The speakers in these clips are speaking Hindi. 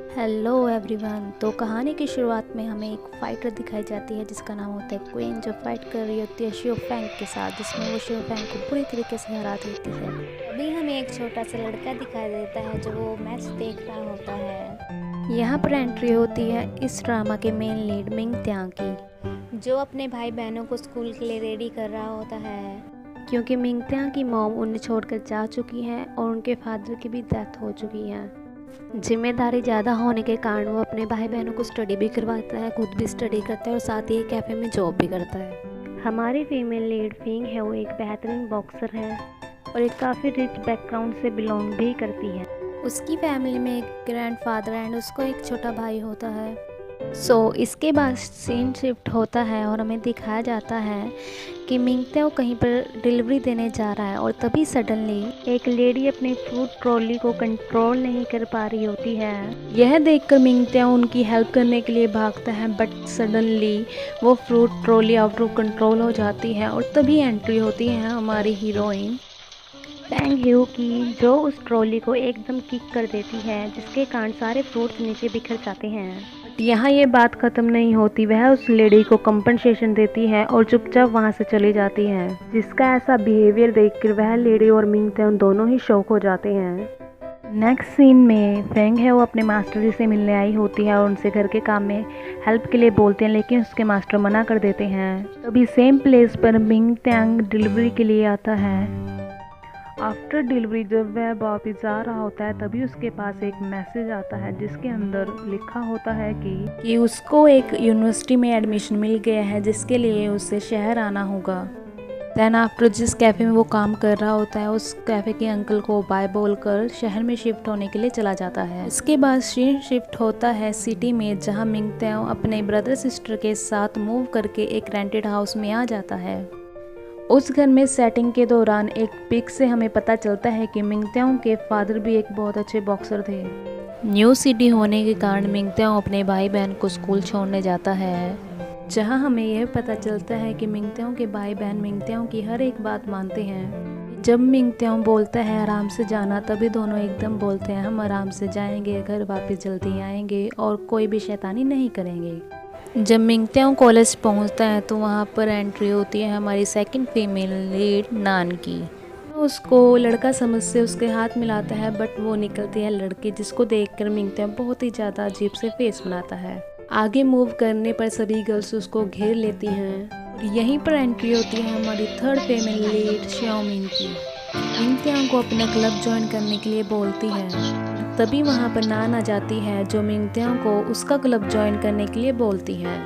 Hello everyone. तो कहानी की शुरुआत में हमें एक फाइटर दिखाई जाती है जिसका नाम होता है क्वीन, जो फाइट कर रही होती है शिव फैंग के साथ, जिसमें वो शिव फैंग को पूरी तरीके से हरा देती है। अभी हमें एक छोटा सा लड़का दिखाई देता है जो वो मैच देख रहा होता है। यहाँ पर एंट्री होती है इस ड्रामा के मेन लीड मिंग त्यांग की, जो अपने भाई बहनों को स्कूल के लिए रेडी कर रहा होता है, क्योंकि मिंग त्यांग की मॉम उन्हें छोड़कर जा चुकी है और उनके फादर की भी डेथ हो चुकी है। जिम्मेदारी ज़्यादा होने के कारण वो अपने भाई बहनों को स्टडी भी करवाता है, खुद भी स्टडी करता है और साथ ही एक कैफ़े में जॉब भी करता है। हमारी फीमेल लीड फिंग है, वो एक बेहतरीन बॉक्सर है और एक काफ़ी रिच बैकग्राउंड से बिलोंग भी करती है। उसकी फैमिली में एक ग्रैंडफादर एंड उसको एक छोटा भाई होता है। इसके बाद सीन शिफ्ट होता है और हमें दिखाया जाता है कि मिंग त्यांग कहीं पर डिलीवरी देने जा रहा है और तभी सडनली एक लेडी अपनी फ्रूट ट्रॉली को कंट्रोल नहीं कर पा रही होती है। यह देखकर मिंग त्यांग उनकी हेल्प करने के लिए भागता है, बट सडनली वो fruit trolley out of control हो जाती है और तभी एंट्री होती है हमारी हीरोइन फैंग ह्यू की, जो उस ट्रॉली को एकदम किक कर देती है, जिसके कारण सारे फ्रूट्स नीचे बिखर जाते हैं। यहाँ ये बात ख़त्म नहीं होती, वह उस लेडी को कंपनसेशन देती है और चुपचाप वहाँ से चली जाती है, जिसका ऐसा बिहेवियर देखकर वह लेडी और मिंग त्यांग दोनों ही शॉक हो जाते हैं। नेक्स्ट सीन में फैंग है, वो अपने मास्टर जी से मिलने आई होती है और उनसे घर के काम में हेल्प के लिए बोलते हैं, लेकिन उसके मास्टर मना कर देते हैं। तभी सेम प्लेस पर मिंग त्यांग डिलीवरी के लिए आता है। आफ्टर डिलीवरी जब वह वापस जा रहा होता है, तभी उसके पास एक मैसेज आता है जिसके अंदर लिखा होता है कि उसको एक यूनिवर्सिटी में एडमिशन मिल गया है, जिसके लिए उसे शहर आना होगा। देन आफ्टर जिस कैफ़े में वो काम कर रहा होता है, उस कैफ़े के अंकल को बाय बोलकर शहर में शिफ्ट होने के लिए चला जाता है। इसके बाद सीन शिफ्ट होता है सिटी में, जहाँ मिंग त्यांग अपने ब्रदर सिस्टर के साथ मूव करके एक रेंटेड हाउस में आ जाता है। उस घर में सेटिंग के दौरान एक पिक से हमें पता चलता है कि मिंग त्यांग के फादर भी एक बहुत अच्छे बॉक्सर थे। न्यू सिटी होने के कारण मिंग त्यांग अपने भाई बहन को स्कूल छोड़ने जाता है, जहां हमें यह पता चलता है कि मिंग त्यांग के भाई बहन मिंग त्यांग की हर एक बात मानते हैं। जब मिंग त्यांग बोलता है आराम से जाना, तभी दोनों एकदम बोलते हैं हम आराम से जाएंगे, घर वापस जल्दी आएंगे और कोई भी शैतानी नहीं करेंगे। जब मिंग त्यांग कॉलेज पहुंचता है तो वहां पर एंट्री होती है हमारी सेकंड फीमेल लीड नान की। उसको लड़का समझ से उसके हाथ मिलाता है, बट वो निकलती है लड़की, जिसको देखकर मिंग त्यांग बहुत ही ज़्यादा अजीब से फेस बनाता है। आगे मूव करने पर सभी गर्ल्स उसको घेर लेती हैं और यहीं पर एंट्री होती है हमारी थर्ड फीमेल लीड श्याओमिंग की। मिंग त्यांग को अपना क्लब ज्वाइन करने के लिए बोलती है, तभी वहाँ पर नान आ जाती है, जो मिंग त्यांग को उसका क्लब ज्वाइन करने के लिए बोलती है।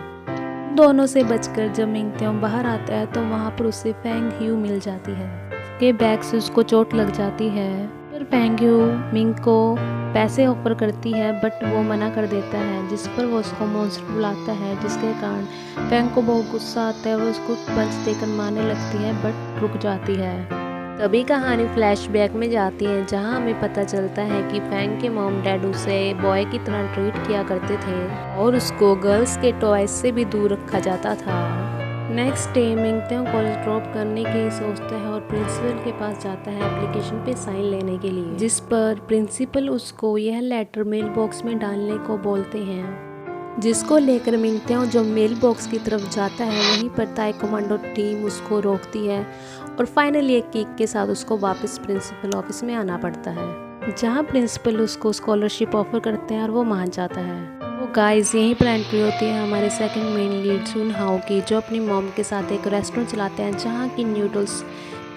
दोनों से बचकर जब मिंग त्यांग बाहर आता है तो वहाँ पर उसे फैंग ह्यू मिल जाती है। उसके बैग से उसको चोट लग जाती है। फिर फैंग ह्यू मिंग को पैसे ऑफर करती है, बट वो मना कर देता है, जिस पर वो उसको मॉन्स्टर बुलाता है, जिसके कारण फैंग को बहुत गुस्सा आता है। वो उसको पंच देकर मारने लगती है, बट रुक जाती है। तभी कहानी फ्लैशबैक में जाती है, जहां हमें पता चलता है कि फैंग के मॉम डैड उसे बॉय की तरह ट्रीट किया करते थे और उसको गर्ल्स के टॉयज से भी दूर रखा जाता था। Next day Ming Tyang college drop करने की सोचता है और प्रिंसिपल के पास जाता है एप्लीकेशन पे साइन लेने के लिए, जिस पर प्रिंसिपल उसको यह लेटर मेल बॉक्स में डालने को बोलते हैं, जिसको लेकर मिंग त्यांग जो मेल बॉक्स की तरफ जाता है, वहीं पर ताइक्वांडो टीम उसको रोकती है और फाइनली एक किक के साथ उसको वापस प्रिंसिपल ऑफिस में आना पड़ता है, जहां प्रिंसिपल उसको स्कॉलरशिप ऑफर करते हैं और वो मान जाता है। वो गाइस यहीं पर एंट्री होती है हमारे सेकंड मेन लीड सुन हाओ की, जो अपनी मॉम के साथ एक रेस्टोरेंट चलाते हैं, जहां की नूडल्स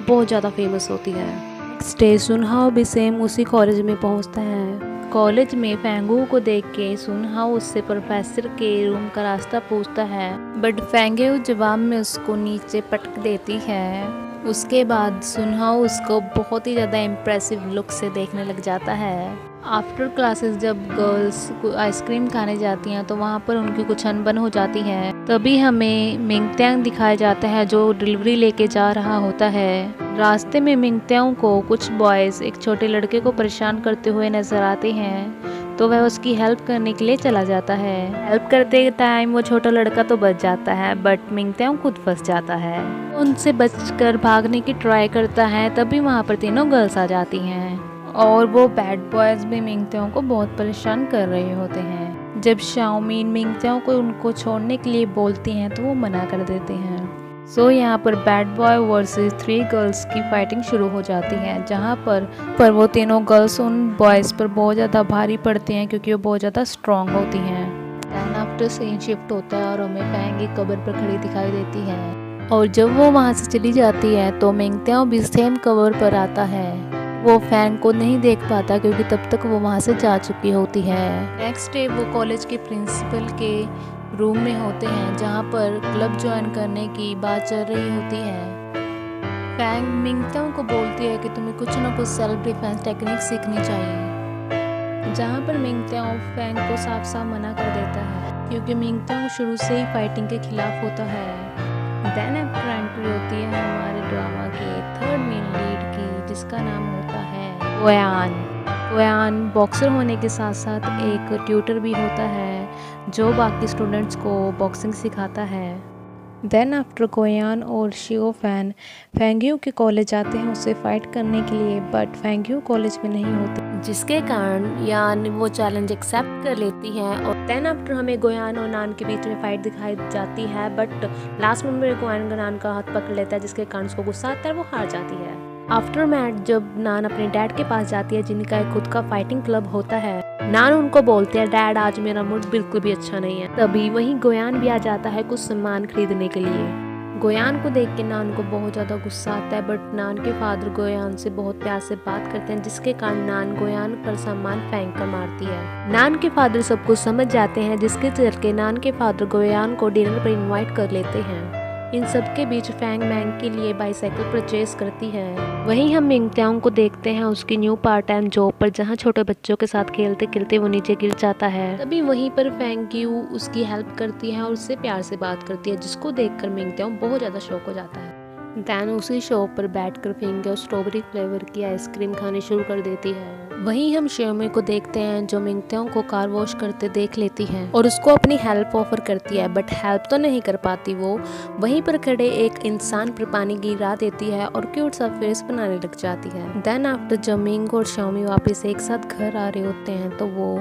बहुत ज़्यादा फेमस होती है। नेक्स्ट डे सुन हाओ भी सेम उसी कॉलेज में पहुंचता है। कॉलेज में फैंगू को देख के सुन हाओ उससे प्रोफेसर के रूम का रास्ता पूछता है, बट फैंगू जवाब में उसको नीचे पटक देती है। उसके बाद सुन हाओ उसको बहुत ही ज़्यादा इम्प्रेसिव लुक से देखने लग जाता है। आफ्टर क्लासेस जब गर्ल्स आइसक्रीम खाने जाती हैं तो वहाँ पर उनकी कुछ अनबन हो जाती है। तभी हमें मिंग त्यांग दिखाया जाता है, जो डिलीवरी लेके जा रहा होता है। रास्ते में मिंग त्यांग को कुछ बॉयज़ एक छोटे लड़के को परेशान करते हुए नजर आते हैं, तो वह उसकी हेल्प करने के लिए चला जाता है। हेल्प करते टाइम वो छोटा लड़का तो बच जाता है, बट मिंग त्यांग खुद फंस जाता है। उनसे बचकर भागने की ट्राई करता है, तभी वहाँ पर तीनों गर्ल्स आ जाती हैं और वो बैड बॉयज भी मिंगत्याओ को बहुत परेशान कर रहे होते हैं। जब शाओमिन मिंगत्याओ को उनको छोड़ने के लिए बोलती हैं तो वो मना कर देते हैं। सो यहाँ पर बैड बॉय वर्सेस 3 गर्ल्स की फाइटिंग शुरू हो जाती है, जहाँ पर वो तीनों गर्ल्स उन बॉयज़ पर बहुत ज़्यादा भारी पड़ती हैं क्योंकि वो बहुत ज़्यादा स्ट्रॉन्ग होती हैं। दैन आफ्टर सीन शिफ्ट होता है और हमें फैंग एक कबर पर खड़ी दिखाई देती है, और जब वो वहाँ से चली जाती है तो मिंगत्याओ भी सेम कवर पर आता है। वो फैंग को नहीं देख पाता क्योंकि तब तक वो वहाँ से जा चुकी होती है। नेक्स्ट डे वो कॉलेज के प्रिंसिपल के रूम में होते हैं, जहाँ पर क्लब ज्वाइन करने की बात चल रही होती है। फैंग मिंगत्याओ को बोलती है कि तुम्हें कुछ ना कुछ सेल्फ डिफेंस टेक्निक सीखनी चाहिए, जहाँ पर मिंगत्याओ फैंग को साफ साफ मना कर देता है क्योंकि मिंगत्याओ शुरू से ही फाइटिंग के खिलाफ होता है। देन आफ्टर एंट्री होती है हमारे ड्रामा के थर्ड मेन लीड की, जिसका नाम होता है कोयान बॉक्सर होने के साथ साथ एक ट्यूटर भी होता है जो बाकी स्टूडेंट्स को बॉक्सिंग सिखाता है। देन आफ्टर कोयान और शिओ फैन फैंग्यू के कॉलेज आते हैं उसे फाइट करने के लिए, बट फैंग्यू कॉलेज में नहीं होती, जिसके कारण यान वो चैलेंज एक्सेप्ट कर लेती है। और देन आफ्टर हमें गोयान और नान के बीच में फाइट दिखाई जाती है, बट लास्ट मोमेंट में गोयान नान का हाथ पकड़ लेता है, जिसके कारण उसको गुस्सा आता है, वो हार जाती है। आफ्टर मैच जब नान अपने डैड के पास जाती है, जिनका एक खुद का फाइटिंग क्लब होता है, नान उनको बोलते हैं डैड आज मेरा मूड बिल्कुल भी अच्छा नहीं है। तभी वहीं गोयान भी आ जाता है कुछ सामान खरीदने के लिए। गोयान को देख के नान को बहुत ज़्यादा गुस्सा आता है, बट नान के फादर गोयान से बहुत प्यार से बात करते हैं, जिसके कारण नान गोयान पर सामान फेंक कर मारती है। नान के फादर सब कुछ समझ जाते हैं, जिसके चलते नान के फादर गोयान को डिनर पर इनवाइट कर लेते हैं। इन सब के बीच फैंग मैंग के लिए बाइसाइकिल परचेज करती है। वहीं हम मिंगत्याओ को देखते हैं उसकी न्यू पार्ट टाइम जॉब पर, जहां छोटे बच्चों के साथ खेलते खेलते वो नीचे गिर जाता है। तभी वहीं पर फैंग्यू उसकी हेल्प करती है और उससे प्यार से बात करती है, जिसको देखकर मिंगत्याओ बहुत ज़्यादा शॉक हो जाता है। दैन उसी शॉप पर बैठकर फिंगर स्ट्रॉबेरी फ्लेवर की आइसक्रीम खानी शुरू कर देती है। वहीं हम श्योमी को देखते हैं जो मिंगत्याओ को कार वॉश करते देख लेती है और उसको अपनी हेल्प ऑफर करती है, बट हेल्प तो नहीं कर पाती वो। वहीं पर खड़े एक इंसान पर पानी गिरा देती है और क्यूट सा फेस बनाने लग जाती है। देन आफ्टर जब मिंग और श्योमी वापस एक साथ घर आ रहे होते हैं तो वो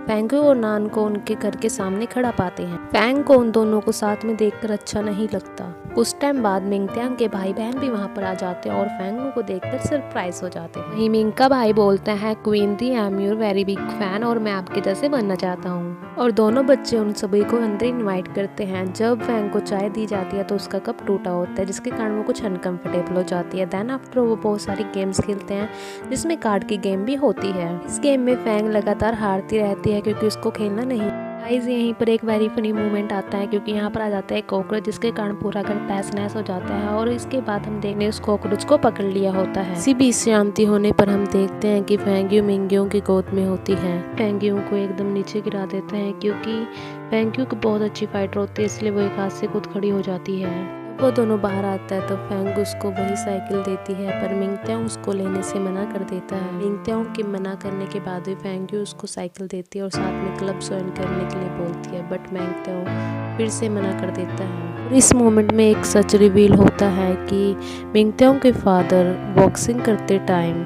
फैंग्यू और नान को उनके घर के सामने खड़ा पाते हैं। फैंग को उन दोनों को साथ में देखकर अच्छा नहीं लगता। कुछ टाइम बाद मिंगत्याओ के भाई बहन भी वहाँ पर आ जाते हैं और फैंगू को देखकर सरप्राइज हो जाते हैं। वहीं मिंग का भाई बोलता है queen the I am your very big fan और मैं आपके जैसे बनना चाहता हूँ, और दोनों बच्चे उन सभी को अंदर इनवाइट करते हैं। जब फैंग को चाय दी जाती है तो उसका कप टूटा होता है, जिसके कारण वो कुछ अनकंफर्टेबल हो जाती है। देन आफ्टर वो बहुत सारी गेम्स खेलते हैं, जिसमें कार्ड की गेम भी होती है। इस गेम में फैंग लगातार हारती रहती है क्योंकि उसको खेलना नहीं। गाइस यहीं पर एक वेरी फनी मोमेंट आता है क्योंकि यहाँ पर आ जाता है कॉकरोच, जिसके कारण पूरा घर तहस नहस हो जाता है और इसके बाद हम देखने उस कॉकरोच को पकड़ लिया होता है। इसी बीच शांति होने पर हम देखते हैं कि फैंग्यू मिंग्यों की गोद में होती है। फैंग्यू को एकदम नीचे गिरा देते हैं क्योंकि फैंग्यू की बहुत अच्छी फाइटर होती है, इसलिए वो एक हाथ से खुद खड़ी हो जाती है। वो दोनों बाहर आता है तो फैंग उसको वही साइकिल देती है, पर मिंगत्याओ उसको लेने से मना कर देता है। मिंगत्याओ के मना करने के बाद भी फैंग्यू उसको साइकिल देती है और साथ में क्लब ज्वाइन करने के लिए बोलती है, बट मिंगत्याओ फिर से मना कर देता है। और इस मोमेंट में एक सच रिवील होता है कि मिंगत्याओ के फादर बॉक्सिंग करते टाइम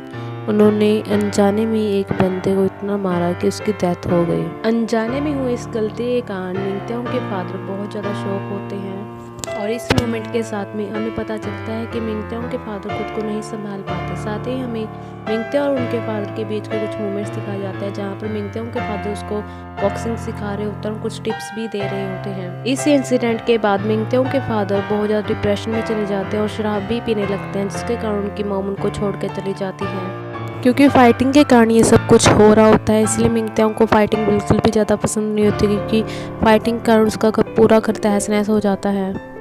उन्होंने अनजाने में एक बंदे को इतना मारा कि उसकी डेथ हो गई। अनजाने में हुई इस गलती के कारण मिंगत्याओ के फादर बहुत ज़्यादा शॉक होते हैं और इस मोमेंट के साथ में हमें पता चलता है कि मिंगत्याओ के फादर खुद को नहीं संभाल पाते। साथ ही हमें मिंगत्याओ और उनके फादर के बीच के कुछ मोमेंट्स दिखाया जाता है, जहाँ पर मिंगत्याओ के फादर उसको बॉक्सिंग सिखा रहे होते हैं और कुछ टिप्स भी दे रहे होते हैं। इस इंसिडेंट के बाद मिंगत्याओ के फादर बहुत ज़्यादा डिप्रेशन में चले जाते हैं और शराब भी पीने लगते हैं, जिसके कारण उनकी मॉम उनको छोड़ के चली जाती है। क्योंकि फाइटिंग के कारण ये सब कुछ हो रहा होता है, इसलिए मिंगत्याओ को फाइटिंग बिल्कुल भी ज़्यादा पसंद नहीं होती, क्योंकि फाइटिंग के कारण उसका पूरा घर तहस नहस हो जाता है।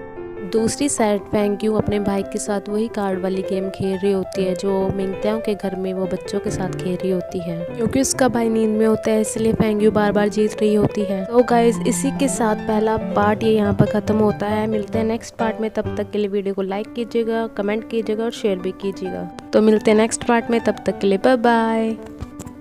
दूसरी साइड फैंग्यू अपने भाई के साथ वही कार्ड वाली गेम खेल रही होती है जो मिंगत्याओ के घर में वो बच्चों के साथ खेल रही होती है। क्योंकि उसका भाई नींद में होता है, इसलिए फैंग्यू बार बार जीत रही होती है। तो गाइस इसी के साथ पहला पार्ट ये यहाँ पर खत्म होता है। मिलते हैं नेक्स्ट पार्ट में, तब तक के लिए वीडियो को लाइक कीजिएगा, कमेंट कीजिएगा और शेयर भी कीजिएगा। तो मिलते हैं नेक्स्ट पार्ट में, तब तक के लिए बाय बाय।